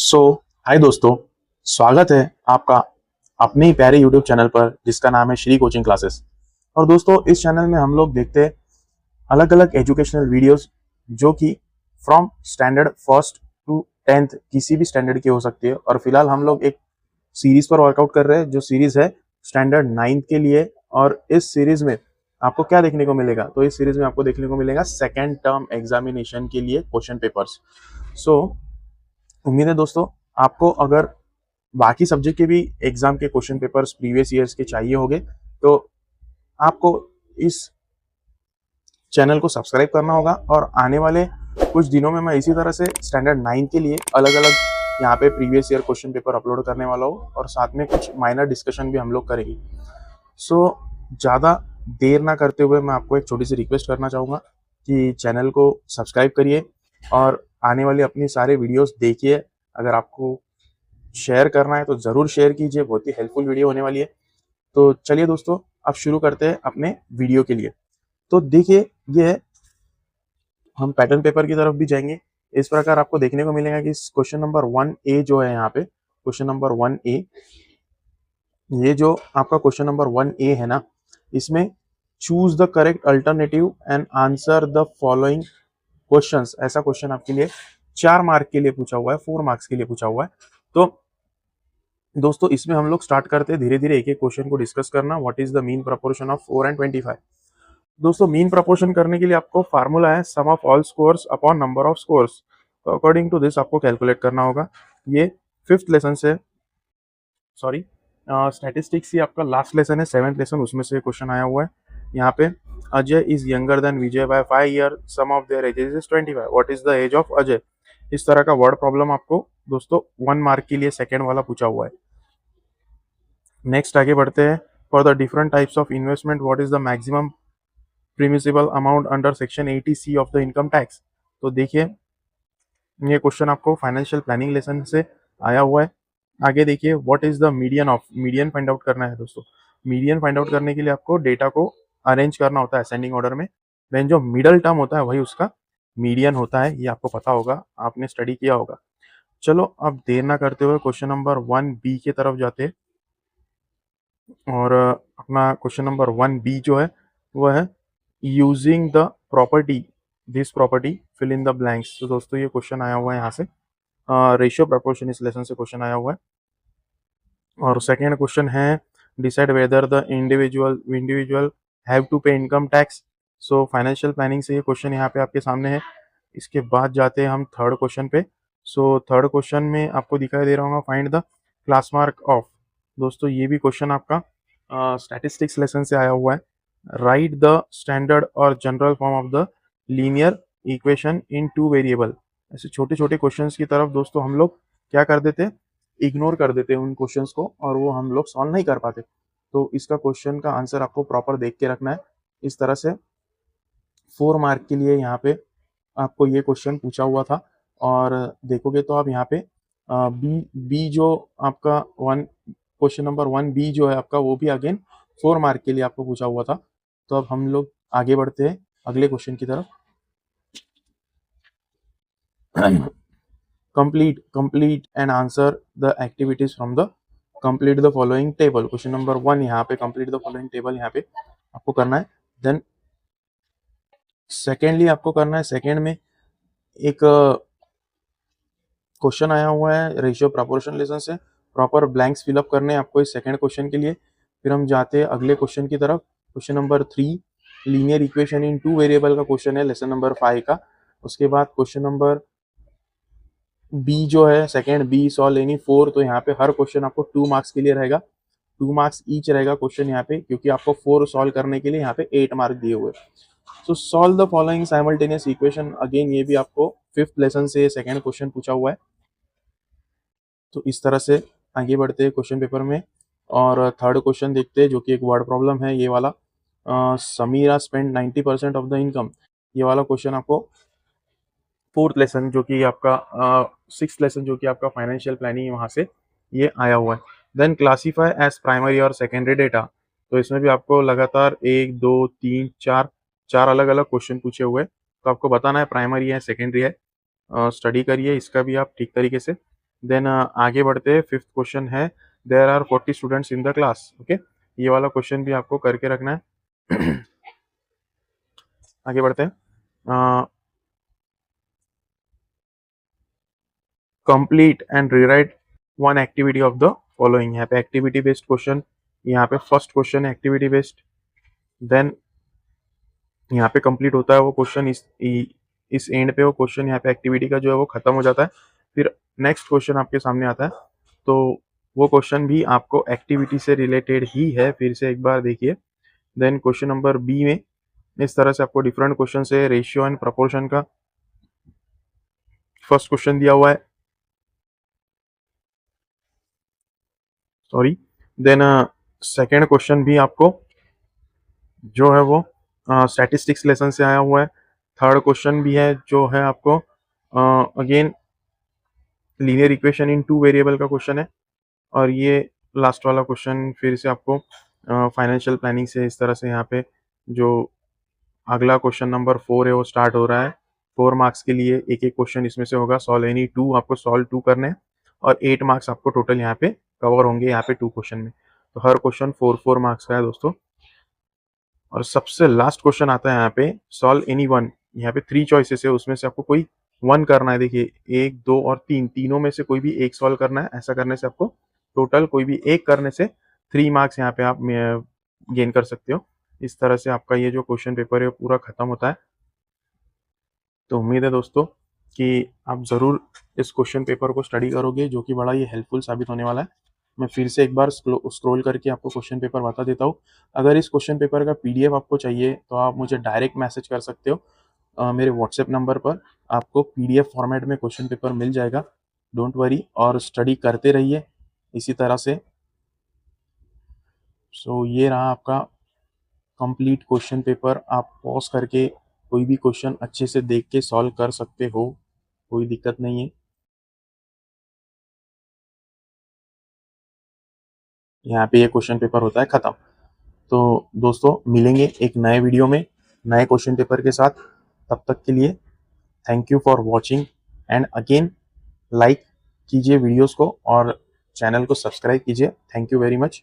सो हाय दोस्तों, स्वागत है आपका अपने ही प्यारे यूट्यूब चैनल पर जिसका नाम है श्री कोचिंग क्लासेस। और दोस्तों, इस चैनल में हम लोग देखते हैं अलग अलग एजुकेशनल वीडियोस जो कि from standard first to tenth किसी भी स्टैंडर्ड की हो सकती है। और फिलहाल हम लोग एक सीरीज पर वर्कआउट कर रहे हैं जो सीरीज है स्टैंडर्ड नाइन्थ के लिए। और इस सीरीज में आपको क्या देखने को मिलेगा, तो इस सीरीज में आपको देखने को मिलेगा सेकेंड टर्म एग्जामिनेशन के लिए क्वेश्चन पेपर्स। सो उम्मीद है दोस्तों, आपको अगर बाकी सब्जेक्ट के भी एग्जाम के क्वेश्चन पेपर्स प्रीवियस ईयर्स के चाहिए होंगे तो आपको इस चैनल को सब्सक्राइब करना होगा। और आने वाले कुछ दिनों में मैं इसी तरह से स्टैंडर्ड 9 के लिए अलग अलग यहाँ पे previous year question paper upload करने वाला हूँ और साथ में कुछ माइनर डिस्कशन भी हम लोग करेंगे। सो ज़्यादा देर ना करते हुए मैं आपको एक छोटी सी रिक्वेस्ट करना चाहूँगा कि चैनल को सब्सक्राइब करिए और आने वाली अपनी सारे वीडियोस देखिए। अगर आपको शेयर करना है तो ज़रूर शेयर कीजिए, बहुत ही हेल्पफुल वीडियो होने वाली है। तो चलिए दोस्तों, अब शुरू करते हैं अपने वीडियो के लिए। तो देखिए, ये है, हम पैटर्न पेपर की तरफ भी जाएंगे। इस प्रकार आपको देखने को मिलेगा कि क्वेश्चन नंबर 1A जो है यहाँ पे क्वेश्चन नंबर 1A, ये जो आपका क्वेश्चन नंबर 1A है ना, इसमें choose the correct alternative and answer the following questions, ऐसा क्वेश्चन आपके लिए 4 मार्क के लिए पूछा हुआ है, 4 मार्क्स के लिए पूछा हुआ है। तो दोस्तों, इसमें हम लोग स्टार्ट करते हैं धीरे धीरे एक एक क्वेश्चन को डिस्कस करना। What is the mean proportion of 4 and 25। दोस्तों, मीन प्रोपोर्शन करने के लिए आपको फार्मूला है sum of all scores upon number of scores. तो अकॉर्डिंग टू दिस आपको कैलकुलेट करना होगा। ये फिफ्थ लेसन से, सॉरी, स्टैटिस्टिक्स ही आपका लास्ट लेसन है, 7th लेसन, उसमें से क्वेश्चन आया हुआ है। यहाँ पे Ajay is younger than Vijay by 5 year, sum of their ages is 25, what is the age of Ajay. इस तरह का वर्ड प्रॉब्लम आपको दोस्तों 1 मार्क के लिए सेकेंड वाला पूछा हुआ है। नेक्स्ट आगे बढ़ते हैं। For the different types of investment what is the maximum permissible amount under section 80C of the income tax. तो देखिए, ये क्वेश्चन आपको फाइनेंशियल प्लानिंग लेसन से आया हुआ है। आगे देखिए, what is the median of, median find out करना है दोस्तों। मीडियन फाइंड आउट करने के लिए आपको डेटा को अरेंज करना होता है असेंडिंग ऑर्डर में, देन जो मिडल टर्म होता है वही उसका मीडियन होता है। ये आपको पता होगा, आपने स्टडी किया होगा। चलो अब देर ना करते हुए क्वेश्चन नंबर 1B की तरफ जाते हैं। और अपना क्वेश्चन नंबर 1B जो है वो है using the property, this property fill in the blanks. तो दोस्तों, ये क्वेश्चन आया हुआ है यहाँ से, रेशियो प्रोपोर्शन इस लेसन से क्वेश्चन आया हुआ है। और सेकेंड क्वेश्चन है decide whether the individual have to pay income tax. So financial planning से ये क्वेश्चन यहाँ पे आपके सामने है। इसके बाद जाते हैं हम थर्ड क्वेश्चन पे। सो थर्ड क्वेश्चन में आपको दिखाई दे रहा होगा find the class mark of. दोस्तों, ये भी क्वेश्चन आपका स्टैटिस्टिक्स लेसन से आया हुआ है। राइट द स्टैंडर्ड और general form of the linear equation in 2 variable. ऐसे छोटे छोटे क्वेश्चंस की तरफ दोस्तों हम लोग क्या कर देते हैं, इग्नोर कर देते हैं उन क्वेश्चंस को, और वो हम लोग सॉल्व नहीं कर पाते। तो इसका क्वेश्चन का आंसर आपको प्रॉपर देख के रखना है। इस तरह से 4 मार्क के लिए यहाँ पे आपको ये क्वेश्चन पूछा हुआ था। और देखोगे तो आप यहाँ पे बी जो आपका क्वेश्चन नंबर 1B जो है आपका, वो भी अगेन 4 मार्क के लिए आपको पूछा हुआ था। तो अब हम लोग आगे बढ़ते हैं अगले क्वेश्चन की तरफ। complete and answer the activities from the complete the following table। Question number 1 यहाँ पे complete the following table यहाँ पे आपको करना है। देन सेकेंडली आपको करना है, सेकेंड में एक क्वेश्चन आया हुआ है रेशियो प्रोपोर्शन लेसन से, प्रॉपर ब्लैंक्स फिलअप करने हैं आपको इस सेकेंड क्वेश्चन के लिए। फिर हम जाते हैं अगले क्वेश्चन की तरफ। Question number 3 linear equation in 2 variable का क्वेश्चन है लेसन नंबर 5 का। उसके बाद क्वेश्चन नंबर बी जो है सेकेंड बी सॉल्व एनी 4। तो यहाँ पे हर क्वेश्चन आपको 2 मार्क्स के लिए रहेगा, 2 मार्क्स ईच रहेगा क्वेश्चन यहाँ पे, क्योंकि आपको 4 सॉल्व करने के लिए यहाँ पे 8 मार्क दिए हुए। सो solve the following simultaneous equation. Again ये भी आपको 5th लेसन से सेकेंड क्वेश्चन पूछा हुआ है। तो इस तरह से आगे बढ़ते हैं क्वेश्चन पेपर में। और थर्ड क्वेश्चन देखते हैं जो कि एक वर्ड प्रॉब्लम है, ये वाला Samira spend 90% of the income. ये वाला क्वेश्चन आपको 4th लेसन जो कि आपका 6th लेसन जो कि आपका फाइनेंशियल प्लानिंग है वहाँ से ये आया हुआ है। देन क्लासीफाई एज प्राइमरी और सेकेंडरी डेटा। तो इसमें भी आपको लगातार 1 2 3 4 अलग अलग क्वेश्चन पूछे हुए हैं। तो आपको बताना है प्राइमरी है सेकेंडरी है। स्टडी करिए इसका भी आप ठीक तरीके से। देन आगे बढ़ते हैं, फिफ्थ क्वेश्चन है there are 40 students in the class. Okay, ये वाला क्वेश्चन भी आपको करके रखना है। आगे बढ़ते हैं, complete and rewrite one activity of the following. यहाँ पे एक्टिविटी बेस्ड क्वेश्चन, यहाँ पे फर्स्ट क्वेश्चन है एक्टिविटी बेस्ड, देन यहाँ पे कंप्लीट होता है वो क्वेश्चन, इस एंड पे वो क्वेश्चन यहाँ पे एक्टिविटी का जो है वो खत्म हो जाता है। फिर नेक्स्ट क्वेश्चन आपके सामने आता है, तो वो क्वेश्चन भी आपको एक्टिविटी से रिलेटेड ही है, फिर से एक बार देखिए। देन क्वेश्चन नंबर बी में इस तरह से आपको डिफरेंट क्वेश्चन है, रेशियो एंड प्रपोर्शन का फर्स्ट क्वेश्चन दिया हुआ है, सॉरी। देन सेकेंड क्वेश्चन भी आपको जो है वो स्टैटिस्टिक्स लेसन से आया हुआ है। थर्ड क्वेश्चन भी है जो है आपको again linear equation in two variable का क्वेश्चन है। और ये लास्ट वाला क्वेश्चन फिर से आपको फाइनेंशियल प्लानिंग से इस तरह से यहाँ पे जो अगला क्वेश्चन नंबर 4 है वो स्टार्ट हो रहा है। 4 मार्क्स के लिए एक एक क्वेश्चन इसमें से होगा, सॉल्व एनी टू, आपको सॉल्व टू करने हैं और 8 मार्क्स आपको टोटल यहाँ पे कवर होंगे यहाँ पे 2 क्वेश्चन में। तो हर क्वेश्चन 4 मार्क्स का है दोस्तों। और सबसे लास्ट क्वेश्चन आता है यहाँ पे सॉल्व एनी वन। यहाँ पे 3 चॉइसेस है, उसमें से आपको कोई वन करना है। देखिए 1, 2 और 3, तीनों में से कोई भी एक सॉल्व करना है। ऐसा करने से आपको टोटल कोई भी एक करने से 3 मार्क्स यहाँ पे आप गेन कर सकते हो। इस तरह से आपका ये जो क्वेश्चन पेपर है वो पूरा खत्म होता है। तो उम्मीद है दोस्तों कि आप ज़रूर इस क्वेश्चन पेपर को स्टडी करोगे, जो कि बड़ा ही हेल्पफुल साबित होने वाला है। मैं फिर से एक बार स्क्रॉल करके आपको क्वेश्चन पेपर बता देता हूँ। अगर इस क्वेश्चन पेपर का पीडीएफ आपको चाहिए तो आप मुझे डायरेक्ट मैसेज कर सकते हो मेरे व्हाट्सएप नंबर पर। आपको पीडीएफ फॉर्मेट में क्वेश्चन पेपर मिल जाएगा, डोंट वरी, और स्टडी करते रहिए इसी तरह से। सो ये रहा आपका कंप्लीट क्वेश्चन पेपर। आप पॉज करके कोई भी क्वेश्चन अच्छे से देख के सॉल्व कर सकते हो, कोई दिक्कत नहीं है। यहाँ पे ये क्वेश्चन पेपर होता है खत्म। तो दोस्तों मिलेंगे एक नए वीडियो में नए क्वेश्चन पेपर के साथ। तब तक के लिए thank you for watching and again like कीजिए वीडियोस को और चैनल को सब्सक्राइब कीजिए। Thank you very much.